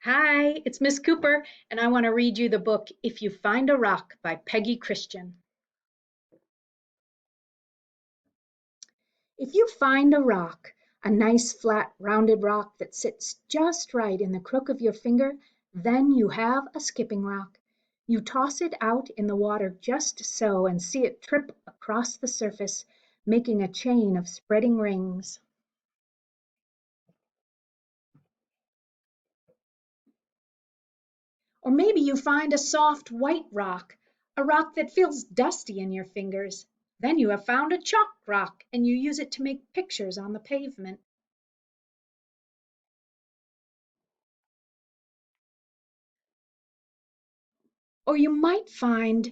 Hi, it's Miss Cooper, and I want to read you the book If You Find a Rock by Peggy Christian. If you find a rock, a nice flat rounded rock that sits just right in the crook of your finger, then you have a skipping rock. You toss it out in the water just so and see it trip across the surface, making a chain of spreading rings. Or maybe you find a soft white rock, a rock that feels dusty in your fingers. Then you have found a chalk rock and you use it to make pictures on the pavement. Or you might find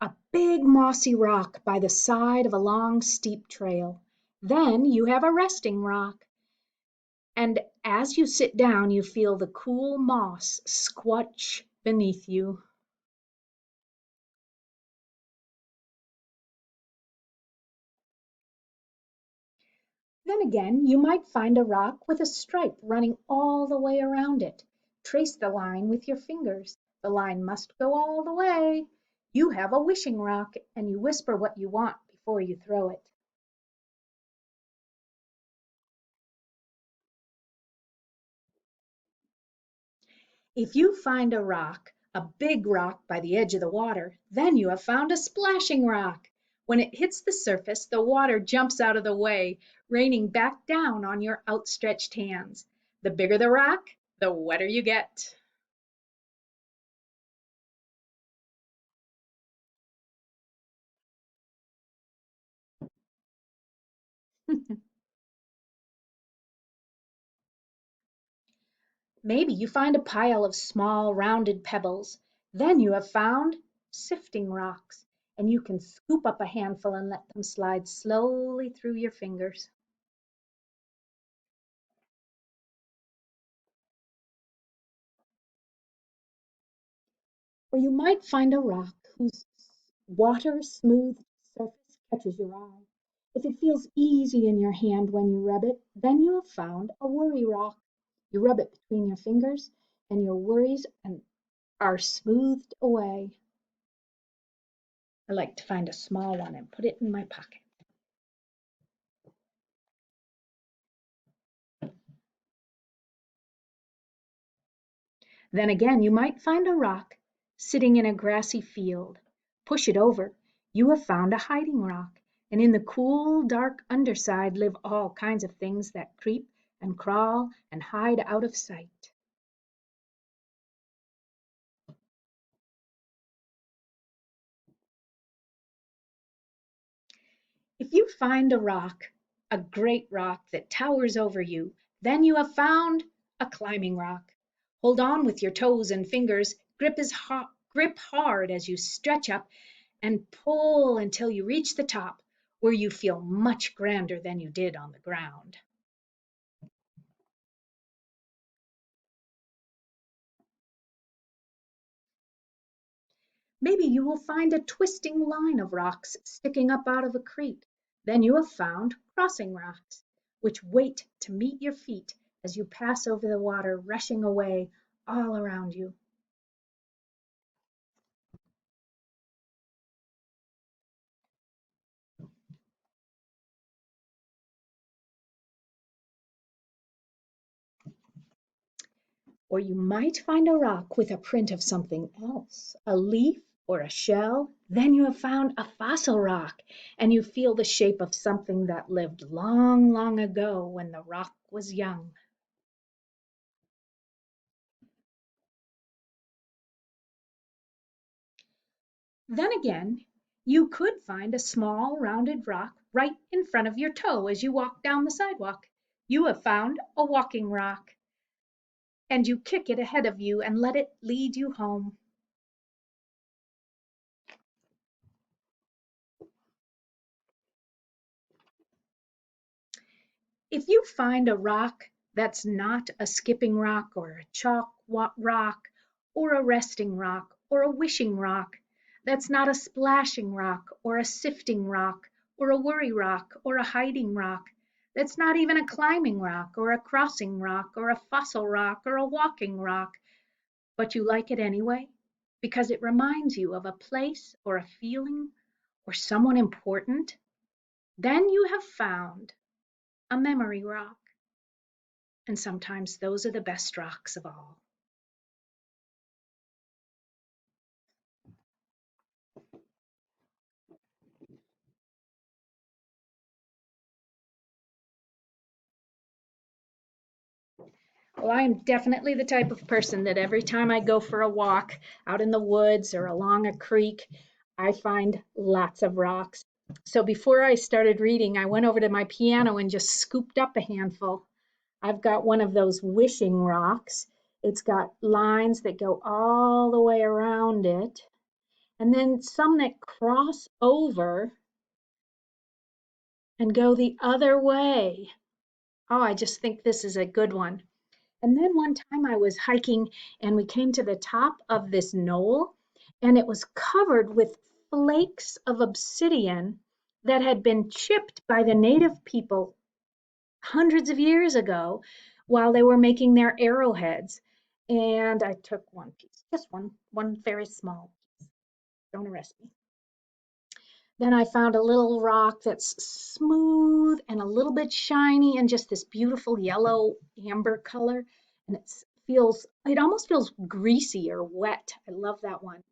a big mossy rock by the side of a long steep trail. Then you have a resting rock. And as you sit down, you feel the cool moss squelch beneath you. Then again, you might find a rock with a stripe running all the way around it. Trace the line with your fingers. The line must go all the way. You have a wishing rock and you whisper what you want before you throw it. If you find a rock, a big rock by the edge of the water, then you have found a splashing rock. When it hits the surface, the water jumps out of the way, raining back down on your outstretched hands. The bigger the rock, the wetter you get. Maybe you find a pile of small rounded pebbles. Then you have found sifting rocks, and you can scoop up a handful and let them slide slowly through your fingers. Or you might find a rock whose water smooth surface catches your eye. If it feels easy in your hand when you rub it, then you have found a worry rock. You rub it between your fingers, and your worries are smoothed away. I like to find a small one and put it in my pocket. Then again, you might find a rock sitting in a grassy field. Push it over. You have found a hiding rock, and in the cool, dark underside live all kinds of things that creep and crawl and hide out of sight. If you find a rock, a great rock that towers over you, then you have found a climbing rock. Hold on with your toes and fingers. Grip hard as you stretch up and pull until you reach the top, where you feel much grander than you did on the ground. Maybe you will find a twisting line of rocks sticking up out of a creek. Then you have found crossing rocks, which wait to meet your feet as you pass over the water rushing away all around you. Or you might find a rock with a print of something else, a leaf or a shell. Then you have found a fossil rock, and you feel the shape of something that lived long, long ago when the rock was young. Then again, you could find a small rounded rock right in front of your toe as you walk down the sidewalk. You have found a walking rock, and you kick it ahead of you and let it lead you home. If you find a rock that's not a skipping rock or a rock or a resting rock or a wishing rock, that's not a splashing rock or a sifting rock or a worry rock or a hiding rock, It's not even a climbing rock or a crossing rock or a fossil rock or a walking rock, but you like it anyway because it reminds you of a place or a feeling or someone important, then you have found a memory rock. And sometimes those are the best rocks of all. Well, I am definitely the type of person that every time I go for a walk out in the woods or along a creek, I find lots of rocks. So before I started reading, I went over to my piano and just scooped up a handful. I've got one of those wishing rocks. It's got lines that go all the way around it, and then some that cross over and go the other way. Oh, I just think this is a good one. And then one time I was hiking and we came to the top of this knoll and it was covered with flakes of obsidian that had been chipped by the native people hundreds of years ago while they were making their arrowheads. And I took one piece, just one very small piece. Don't arrest me. Then I found a little rock that's smooth and a little bit shiny and just this beautiful yellow amber color. And it almost feels greasy or wet. I love that one.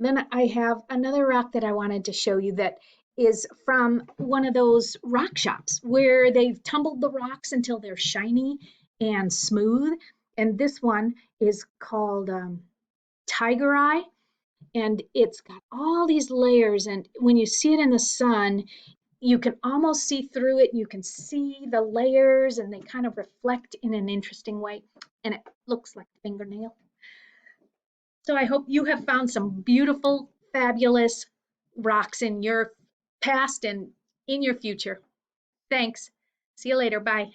Then I have another rock that I wanted to show you that is from one of those rock shops where they've tumbled the rocks until they're shiny and smooth. And this one is called Tiger Eye, and it's got all these layers. And when you see it in the sun, you can almost see through it. You can see the layers, and they kind of reflect in an interesting way. And it looks like a fingernail. So I hope you have found some beautiful, fabulous rocks in your past and in your future. Thanks. See you later. Bye.